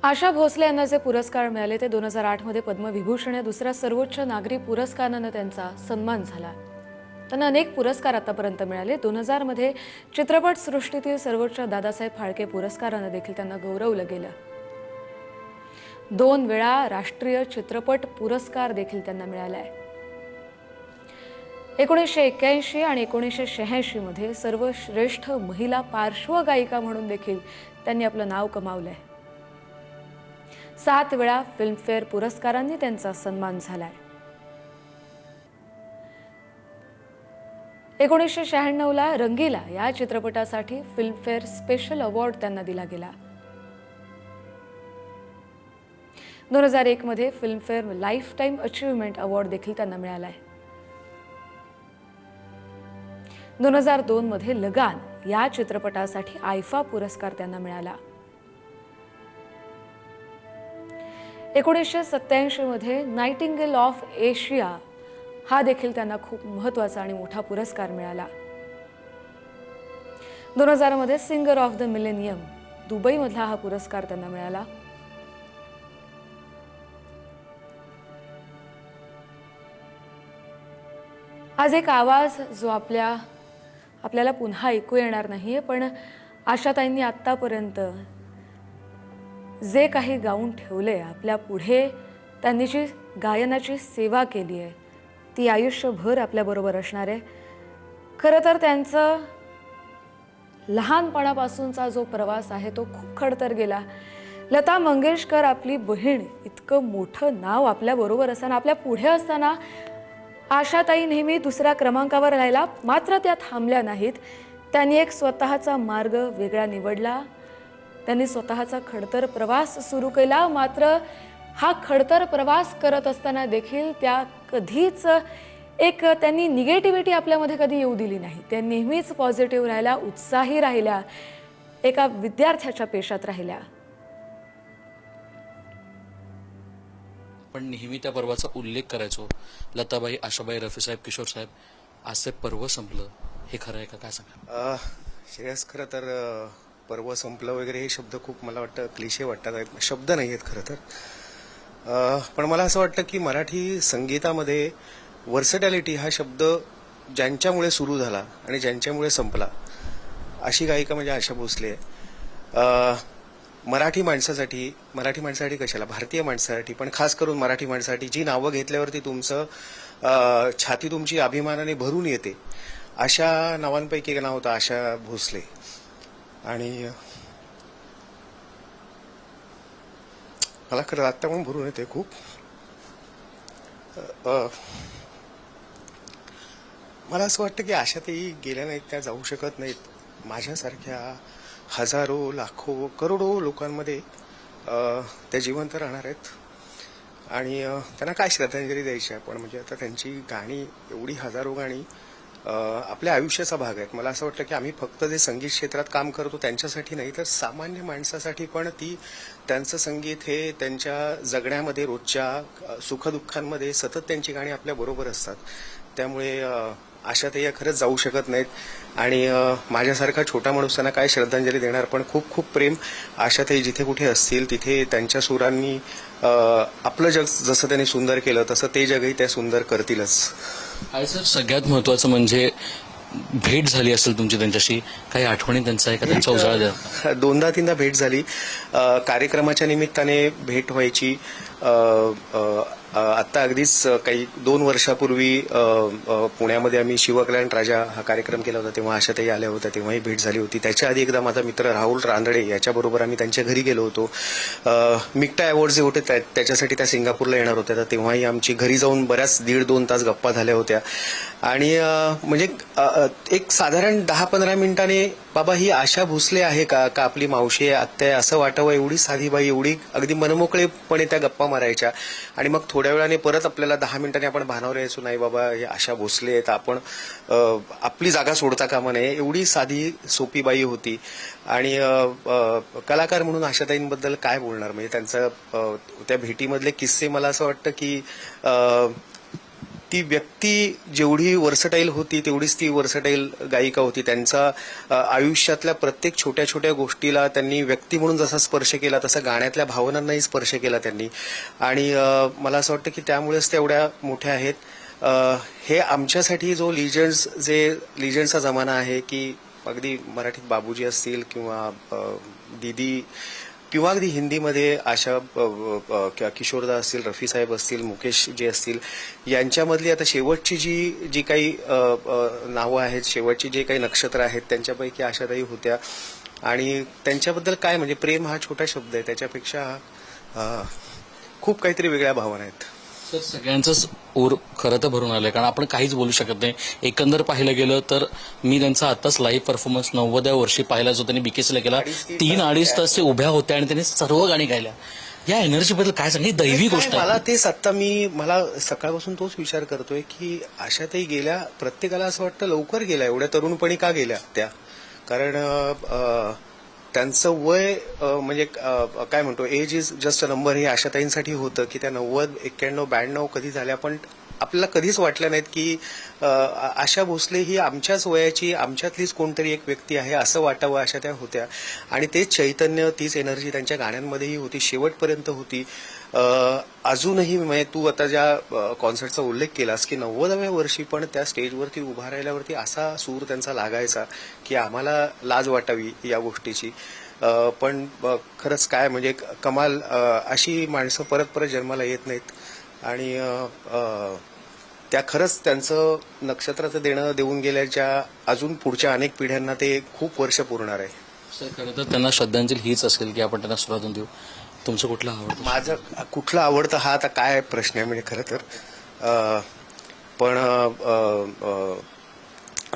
आशा भोसले यांना जे पुरस्कार मिळाले ते 2008 मध्ये पद्मविभूषण या दुसऱ्या सर्वोच्च नागरी पुरस्कारानं त्यांचा सन्मान झाला। त्यांना अनेक पुरस्कार आतापर्यंत मिळाले। 2000 मध्ये चित्रपट सृष्टीतील सर्वोच्च दादासाहेब फाळके पुरस्कारानं देखील त्यांना गौरवलं गेलं। 2 वेळा राष्ट्रीय चित्रपट पुरस्कार देखील त्यांना मिळालाय। 1981 आणि 1986 मध्ये सर्वश्रेष्ठ महिला पार्श्वगायिका म्हणून देखील त्यांनी आपलं नाव कमावलंय। 7 वेळा फिल्मफेअर पुरस्कारांनी त्यांचा सन्मान झालाय। 1996 ला रंगीला या चित्रपटासाठी फिल्मफेअर स्पेशल अवॉर्ड त्यांना दिला गेला। 2001 मध्ये Filmfare life time achievement award देखील त्यांना मिळालाय। 2002 मध्ये लगान या चित्रपटासाठी आयफा पुरस्कार त्यांना मिळाला। 1987 मध्ये नाइटिंगेल ऑफ एशिया हा देखील त्यांना खूप महत्त्वाचा आणि मोठा पुरस्कार मिळाला। 2000 मध्ये singer of the millennium Dubai मधला हा पुरस्कार त्यांना मिळाला। आज एक आवाज जो आपल्याला पुन्हा ऐकू येणार नाहीये, पण आशाताईंनी आतापर्यंत जे काही गाऊन ठेवले आपल्या पुढे, त्यांनी जी गायनाची सेवा केली आहे ती आयुष्यभर आपल्या बरोबर असणार आहे। खरं तर त्यांचा लहानपणापासूनचा जो प्रवास आहे तो खूप खडतर गेला। लता मंगेशकर आपली बहीण इतकं मोठं नाव आपल्या बरोबर असताना, आपल्या पुढे असताना आशाताई नेहमी दुसऱ्या क्रमांकावर राहिला, मात्र त्या थांबल्या नाहीत। त्यांनी एक स्वतःचा मार्ग वेगळा निवडला। त्यांनी स्वतःचा खडतर प्रवास सुरू केला, मात्र हा खडतर प्रवास करत असताना देखील त्या कधीच त्यांनी निगेटिव्हिटी आपल्यामध्ये कधी येऊ दिली नाही। त्या नेहमीच पॉझिटिव्ह राहिल्या, उत्साही राहिल्या, एका विद्यार्थ्याच्या पेशात राहिल्या। पण नेहमी त्या पर्वाचा उल्लेख करायचो। लताबाई, आशाबाई, रफी साहेब, किशोर साहेब, आज ते पर्व संपलं, हे खरं आहे का? काय सांगा श्रेयस? खरं तर पर्व संपलं वगैरे हे शब्द खूप मला वाटतं क्लिशे वाटतात, शब्द नाही आहेत खरं तर। पण मला असं वाटतं की मराठी संगीतामध्ये वर्सटॅलिटी हा शब्द ज्यांच्यामुळे सुरू झाला आणि ज्यांच्यामुळे संपला अशी गायिका म्हणजे आशा भोसले आहे। मराठी माणसासाठी कशाला, भारतीय माणसासाठी, पण खास करून मराठी माणसासाठी जी नावं घेतल्यावरती छाती तुमची अभिमानाने भरून येते, अशा नावांपैकी एक नाव होतं आशा भोसले। आणि मला खरं आत्ता पण भरून येते खूप। मला असं वाटतं की आशाताई गेल्या नाहीत, त्या जाऊ शकत नाहीत। माझ्यासारख्या हजारो, लाखो, करोडो लोकांमध्ये त्या जिवंत राहणार आहेत आणि त्यांना काय श्रद्धांजली द्यायची आपण? म्हणजे आता त्यांची गाणी, एवढी हजारो गाणी आपल्या आयुष्याचा भाग आहेत। मला असं वाटतं की आम्ही फक्त जे संगीत क्षेत्रात काम करतो त्यांच्यासाठी नाही, तर सामान्य माणसासाठी पण त्यांचं संगीत हे त्यांच्या जगण्यामध्ये, रोजच्या सुखदुःखांमध्ये सतत त्यांची गाणी आपल्या बरोबर असतात। त्यामुळे आशाताई खरंच जाऊ शकत नाहीत आणि माझ्यासारखा छोटा माणूस त्यांना काय श्रद्धांजली देणार? पण खूप खूप प्रेम। आशाताई जिथे कुठे असतील तिथे त्यांच्या सुरांनी आपलं जग जसं त्यांनी सुंदर केलं तसं ते जगही त्या सुंदर करतीलच। आणि सर, सगळ्यात महत्वाचं म्हणजे भेट झाली असेल तुमची त्यांच्याशी, काही आठवणी त्यांचा आहे का? त्यांचा उजाळा द्या। 2-3दा भेट झाली, कार्यक्रमाच्या निमित्ताने भेट व्हायची। आत्ता अगदीच काही 2 वर्षापूर्वी पुण्यामध्ये आम्ही शिवकल्याण राजा हा कार्यक्रम केला होता, तेव्हा आशाताई आल्या होत्या, तेव्हाही भेट झाली होती। त्याच्या आधी एकदा माझा मित्र राहुल रांदडे याच्याबरोबर आम्ही त्यांच्या घरी गेलो होतो। मिक्टा अवॉर्ड जे होते त्याच्यासाठी त्या सिंगापूरला येणार होत्या, तर तेव्हाही आमची घरी जाऊन बऱ्याच 1.5-2 तास गप्पा झाल्या होत्या। आणि म्हणजे एक साधारण 10-15 मिनिटांनी बाबा ही आशा भोसले आहे का आपली मावशी आहे, आत्या आहे असं वाटावं, एवढी साधी बाई, एवढी अगदी मनमोकळेपणे त्या गप्पा मारायच्या। आणि मग थोड्या वेळाने परत आपल्याला 10 मिनिटांनी आपण भानावर यायचो, नाही बाबा हे आशा भोसले आहेत, आपण आपली जागा सोडता कामा नये, एवढी साधी सोपी बाई होती। आणि कलाकार म्हणून आशाताईंबद्दल काय बोलणार? म्हणजे त्यांचं त्या भेटीमधले किस्से मला असं वाटतं की ती व्यक्ती जेवढी वर्सटाईल होती तेवढीच ती वर्सटाईल गायिका होती. त्यांचा आयुष्यातल्या प्रत्येक छोट्या छोट्या गोष्टीला त्यांनी व्यक्ती म्हणून जसा स्पर्श केला तसा गाण्यातल्या भावनांनाही स्पर्श केला त्यांनी. आणि मला असं वाटतं की त्यामुळेच त्या एवढ्या मोठ्या आहेत. हे आमच्यासाठी जो लिजंड्सचा जमाना आहे की अगदी मराठीत बाबूजी असतील किंवा दीदी किंवा अगदी हिंदीमध्ये आशा किशोरदा असतील, रफी साहेब असतील, मुकेश जे असतील, यांच्यामधली आता शेवटची जी काही नावं आहेत, शेवटची जे काही नक्षत्र आहेत, त्यांच्यापैकी आशाताई होत्या. आणि त्यांच्याबद्दल काय म्हणजे प्रेम हा छोटा शब्द आहे, त्याच्यापेक्षा खूप काहीतरी वेगळ्या भावना आहेत. सर सगळ्यांचंच ओर खरं तर भरून आलंय, कारण आपण काहीच बोलू शकत नाही. एकंदर पाहिलं गेलं तर मी त्यांचा आताच लाईव्ह परफॉर्मन्स 90व्या वर्षी पाहिला, जो त्यांनी बीकेसीला केला. 3-2.5 तास ते उभ्या होत्या आणि त्यांनी सर्व गाणी गायल्या. या एनर्जीबद्दल काय सांग, ही दैवी गोष्ट आहे. मला तेच आता मला सकाळपासून तोच विचार करतोय की आशाताई गेल्या, प्रत्येकाला असं वाटतं लवकर गेल्या, एवढ्या तरुणपणी का गेल्या त्या. कारण त्यांचं वय म्हणजे काय म्हणतो, age is just a number, हे आशाताईंसाठी होतं की त्या 90, 91, 92 कधी झाल्या, पण आपल्याला कधीच वाटलं नाहीत की आशा भोसले ही आमच्याच वयाची, आमच्यातलीच कोणतरी एक व्यक्ती आहे असं वाटावं, अशा त्या होत्या. आणि तेच चैतन्य, तीच एनर्जी त्यांच्या गाण्यांमध्येही होती, शेवटपर्यंत होती. अजूनही म्हणजे तू आता ज्या कॉन्सर्टचा उल्लेख केलास की 90व्या वर्षी पण त्या स्टेजवरती उभा राहिल्यावरती असा सूर त्यांचा लागायचा की आम्हाला लाज वाटावी या गोष्टीची. पण खरंच काय म्हणजे कमाल, अशी माणसं परत परत जन्माला येत नाहीत. आणि त्या खरंच त्यांचं नक्षत्राचं देणं देऊन गेल्याच्या अजून पुढच्या अनेक पिढ्यांना ते खूप वर्ष पुरणार आहे. सर खरं तर त्यांना श्रद्धांजली हीच असेल की आपण त्यांना श्रद्धांजली देऊ. तुमचं कुठलं आवडतं? माझं कुठलं आवडतं हा आता काय प्रश्न आहे म्हणजे खरं तर. पण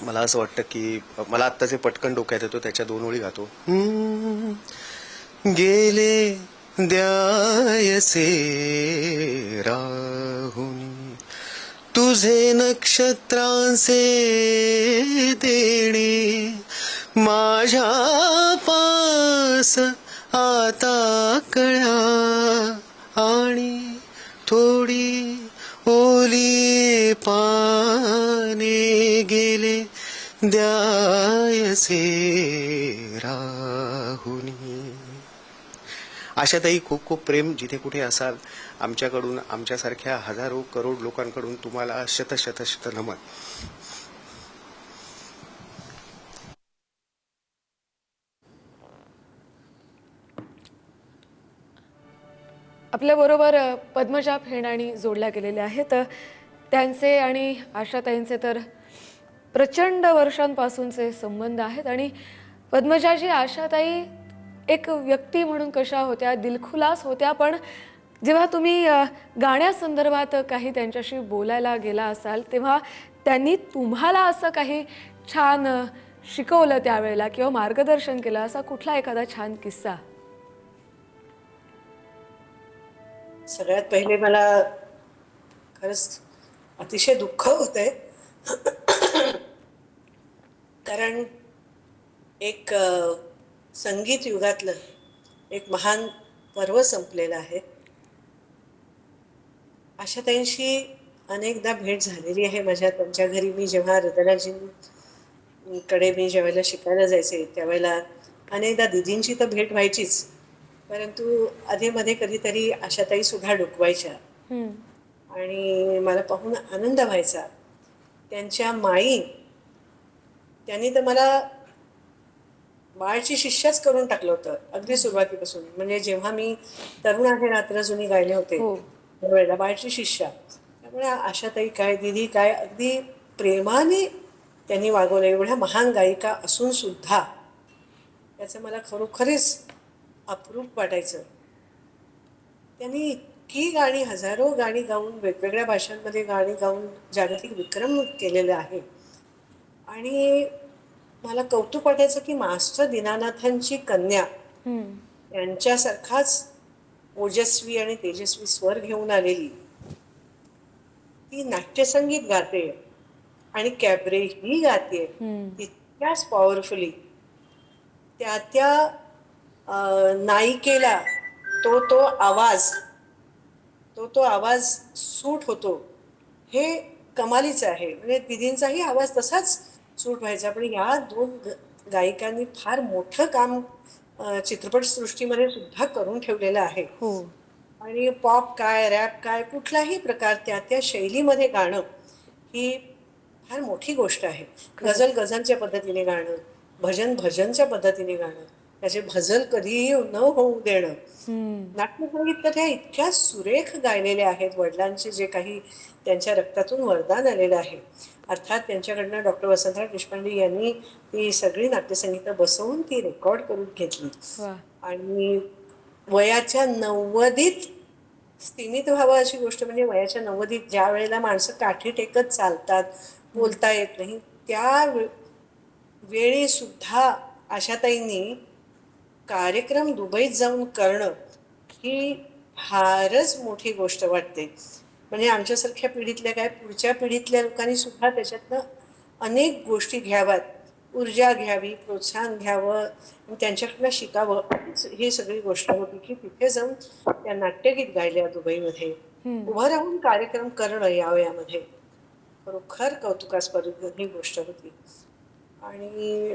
मला असं वाटतं की मला आत्ता जे पटकन डोक्यात येतो त्याच्या 2 ओळी गातो. गेले द्यायचे राहुनी तुझे नक्षत्रांचे देणे, माझ्या पास आता कळ्या आणि थोडी ओली पाने, गेले द्यायचे राहुनी. आशाताई, खूप खूप प्रेम जिथे कुठे असाल आमच्याकडून, आमच्यासारख्या हजारो करोड लोकांकडून तुम्हाला शत शत शत नमन. आपल्याबरोबर पद्मजा फेणाणी जोडल्या गेलेल्या आहेत. त्यांचे आणि आशाताईंचे तर प्रचंड वर्षांपासूनचे संबंध आहेत. आणि पद्मजाजी, आशाताई एक व्यक्ती म्हणून कशा होत्या, दिलखुलास होत्या, पण जेव्हा तुम्ही गाण्यासंदर्भात काही त्यांच्याशी बोलायला गेला असाल तेव्हा त्यांनी तुम्हाला असं काही छान शिकवलं त्यावेळेला किंवा मार्गदर्शन केलं, असा कुठला एखादा छान किस्सा? सगळ्यात पहिले मला खरंच अतिशय दुःख होतंय, कारण एक संगीत युगातलं एक महान पर्व संपलेलं आहे. आशाताईंशी अनेकदा भेट झालेली आहे माझ्या. त्यांच्या घरी मी जेव्हा रतनाजींकडे मी ज्यावेळेला शिकायला जायचे त्यावेळेला अनेकदा दिदींची तर भेट व्हायचीच, परंतु अधेमध्ये कधीतरी आशाताई सुद्धा डुकवायच्या आणि मला पाहून आनंद व्हायचा. त्यांच्या माई, त्यांनी तर मला बाळची शिष्याच करून टाकलं होतं अगदी सुरुवातीपासून. म्हणजे जेव्हा मी तरुण आहे रात्र जुनी गायले होते त्यावेळेला बाळची शिष्या. त्यामुळे आशाताई काय, दिदी काय, अगदी प्रेमाने त्यांनी वागवलं. एवढ्या महान गायिका असून सुद्धा त्याचं मला खरोखरीच अप्रूप वाटायचं. त्यांनी इतकी गाणी, हजारो गाणी गाऊन, वेगवेगळ्या भाषांमध्ये गाणी गाऊन जागतिक विक्रम केलेले आहे. आणि मला कौतुक वाटायचं की मास्टर दीनानाथांची कन्या यांच्यासारखाच ओजस्वी आणि तेजस्वी स्वर घेऊन आलेली ती नाट्यसंगीत गाते आणि कॅबरे ही गाते तितक्याच पॉवरफुली. त्या नायिकेला तो आवाज सूट होतो हे कमालीचं आहे. म्हणजे दिदींचाही आवाज तसाच सूट व्हायचा. पण या दोन गायिकांनी फार मोठं काम चित्रपटसृष्टीमध्ये सुद्धा करून ठेवलेलं आहे. हो. आणि पॉप काय, रॅप काय, कुठलाही प्रकार त्या त्या शैलीमध्ये गाणं ही फार मोठी गोष्ट आहे. गझल खरंच. गझलच्या पद्धतीने गाणं, भजन भजनच्या पद्धतीने गाणं, त्याचे भजल कधीही न होऊ देणं. हम्म. नाट्यसंगीत तर त्या इतक्या सुरेख गायलेले आहेत. वडिलांचे जे काही त्यांच्या रक्तातून वरदान आलेलं आहे. अर्थात त्यांच्याकडनं डॉक्टर वसंतराव देशपांडे यांनी ती सगळी नाट्यसंगीतं बसवून ती रेकॉर्ड करून घेतली. वा. आणि वयाच्या 90त स्तिमित व्हावं अशी गोष्ट म्हणजे वयाच्या 90त ज्या वेळेला माणसं काठी टेकत चालतात, बोलता येत नाही, त्या वेळी सुद्धा आशाताईंनी कार्यक्रम दुबईत जाऊन करणं ही फारच मोठी गोष्ट वाटते. म्हणजे आमच्यासारख्या पिढीतल्या काय पुढच्या पिढीतल्या लोकांनी सुद्धा त्याच्यातनं अनेक गोष्टी घ्याव्यात, ऊर्जा घ्यावी, प्रोत्साहन घ्यावं आणि त्यांच्याकडनं शिकावं. ही सगळी गोष्ट होती की तिथे जाऊन त्या नाट्यगीत गायल्या दुबईमध्ये. उभं राहून कार्यक्रम करणं या वयामध्ये खरोखर कौतुकास्पद ही गोष्ट होती. आणि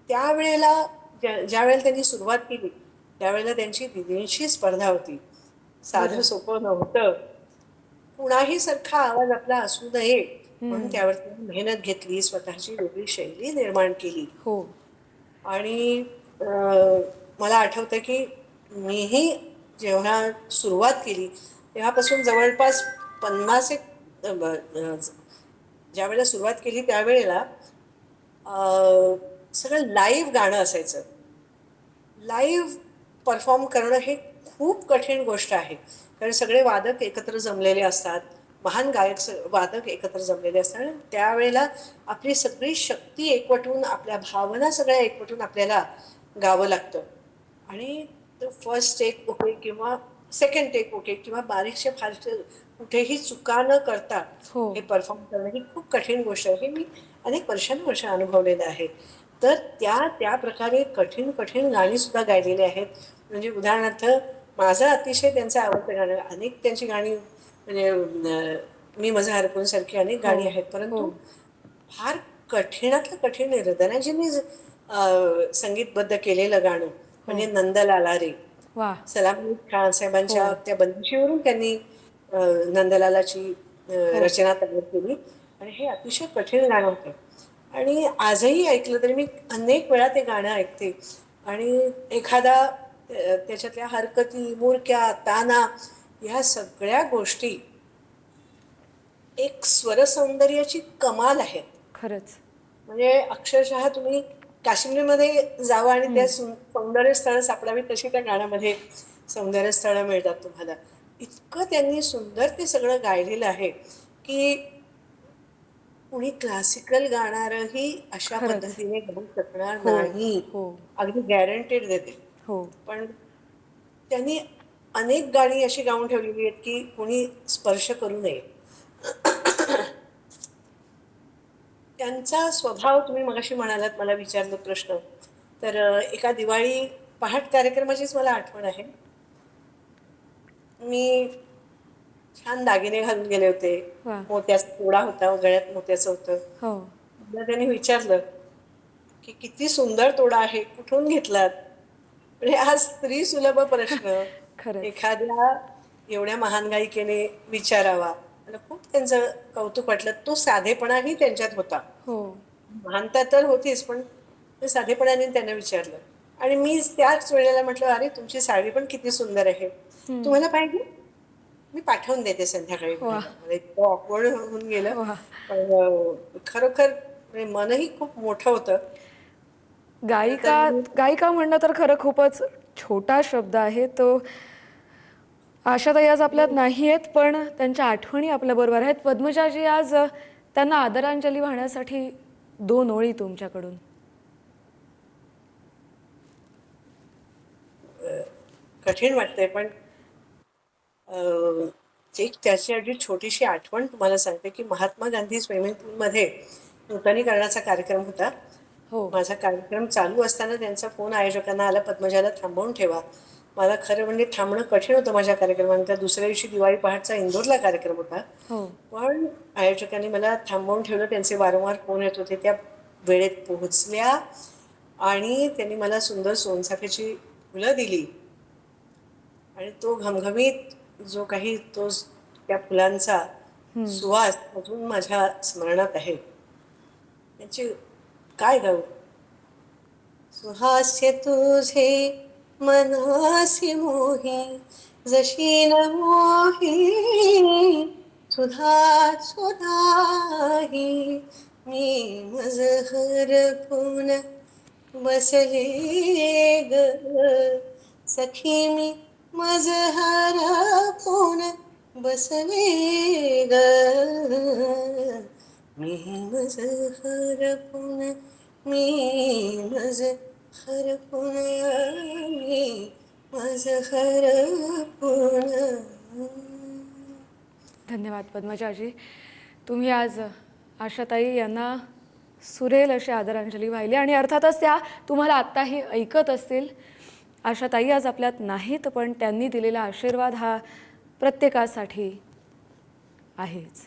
त्यावेळेला ज्या वेळेला त्यांनी सुरुवात केली त्यावेळेला त्यांची दिदींशी स्पर्धा होती. साधं सोपं नव्हतं. कुणाही सारखा आवाज आपला असू नये म्हणून त्यावर त्यांनी मेहनत घेतली, स्वतःची वेगळी शैली निर्माण केली. हो. आणि मला आठवतं की मीही जेव्हा सुरुवात केली तेव्हापासून जवळपास 50 एक ज्या वेळेला सुरुवात केली त्यावेळेला सगळं लाईव्ह गाणं असायचं. लाईव्ह परफॉर्म करणं हे खूप कठीण गोष्ट आहे. कारण सगळे वादक एकत्र जमलेले असतात, महान गायक वादक एकत्र जमलेले असतात आणि त्यावेळेला आपली सगळी शक्ती एकवटून, आपल्या भावना सगळ्या एकवटून आपल्याला गावं लागतं. आणि फर्स्ट टेक ओके किंवा सेकंड टेक ओके किंवा बारीकशा फारशे कुठेही चुका न करता हो. हे परफॉर्म करणं ही खूप कठीण गोष्ट आहे. हे मी अनेक वर्षानुवर्ष अनुभवलेलं आहे. तर त्या प्रकारे कठीण कठीण गाणी सुद्धा गायलेली आहेत. म्हणजे उदाहरणार्थ माझं अतिशय त्यांचं आवडतं गाणं, अनेक त्यांची गाणी म्हणजे मी माझं हरपून सारखी अनेक गाणी आहेत, परंतु फार कठीणातलं कठीण हृदयाजींनी संगीतबद्ध केलेलं गाणं म्हणजे नंदलाला रे. वा. सलाम अली खान साहेबांच्या त्या बंदिशीवरून त्यांनी नंदलालाची रचना तयार केली आणि हे अतिशय कठीण गाणं होतं. आणि आजही ऐकलं तरी मी अनेक वेळा ते गाणं ऐकते आणि एखादा त्याच्यातल्या हरकती, मुरक्या, ताना ह्या सगळ्या गोष्टी एक स्वरसौंदर्याची कमाल आहेत. खरंच. म्हणजे अक्षरशः तुम्ही काश्मीरमध्ये जावं आणि त्या सौंदर्य स्थळं सापडावी तशी त्या गाण्यामध्ये सौंदर्य स्थळं मिळतात तुम्हाला. इतकं त्यांनी सुंदर ते सगळं गायलेलं आहे की कुणी क्लासिकल गाणारही अशा खरंच. पद्धतीने गाऊ शकणार हो. नाही. हो. अगदी गॅरंटेड देते. हो. पण त्यांनी अनेक गाणी अशी गाऊन ठेवलेली आहेत की कोणी स्पर्श करू नये. त्यांचा स्वभाव तुम्ही मगाशी म्हणालात, मला विचारलं प्रश्न, तर एका दिवाळी पहाट कार्यक्रमाचीच मला आठवण आहे. मी छान दागिने घालून गेले होते. वा. मोत्याचा तोडा होता, गळ्यात मोत्याचं होतं. हो. मला त्यांनी विचारलं की किती सुंदर तोडा आहे, कुठून घेतलात? म्हणजे हा स्त्री सुलभ प्रश्न खरंच. एखाद्या एवढ्या महान गायिकेने विचारावा. मला खूप त्यांचं कौतुक वाटलं. तो साधेपणाही त्यांच्यात होता. हो. महानता तर होतीच, पण ते साधेपणाने त्यांना विचारलं. आणि मी त्याच वेळेला म्हटलं, अरे तुमची साडी पण किती सुंदर आहे, तुम्हाला पाहिजे? मी पाठवून देते संध्याकाळी. वा. मला इतकं ऑकवर्ड होऊन गेलं. वा. पण खरोखर म्हणजे मनही खूप मोठं होतं. गायिका गायिका म्हणणं तर खरं खूपच छोटा शब्द आहे तो. आशाताई आज आपल्यात नाही आहेत, पण त्यांच्या आठवणी आपल्याबरोबर आहेत. पद्मजाजी, आज त्यांना आदरांजली वाहण्यासाठी 2 ओळी तुमच्याकडून. कठीण वाटतंय, पण एक त्याची अगदी छोटीशी आठवण तुम्हाला सांगते की महात्मा गांधी स्विमिंग पूलमध्ये नूतनीकरणाचा कार्यक्रम होता. हो. माझा कार्यक्रम चालू असताना त्यांचा फोन आयोजकांना आला, पद्मजाला थांबवून ठेवा. मला खरं म्हणजे थांबणं कठीण होतं माझ्या कार्यक्रमानंतर. दुसऱ्या दिवशी दिवाळी पहाटचा इंदोरला कार्यक्रम होता. हो. पण आयोजकांनी मला थांबवून ठेवलं. त्यांचे वारंवार फोन येत होते. त्या वेळेत पोहोचल्या आणि त्यांनी मला सुंदर सोनचाफ्याची फुलं दिली आणि तो घमघमीत जो काही त्या फुलांचा सुवास अजून माझ्या स्मरणात आहे. त्यांची काय गाऊ. सुहास्य तुझे मनासी मोही जशी न मोही सुधा सुधाही मी मज हरपून बसले ग सखी मी मज हरपून बसले ग मी मज हरपून मी मज हरपून मी मज हरपून. धन्यवाद पद्मजाजी. तुम्ही आज आशाताई यांना सुरेल अशी आदरांजली वाहिली आणि अर्थातच त्या तुम्हाला आत्ताही ऐकत असतील. आशाताई आज आपल्यात नाहीत, पण त्यांनी दिलेला आशीर्वाद हा प्रत्येकासाठी आहेच.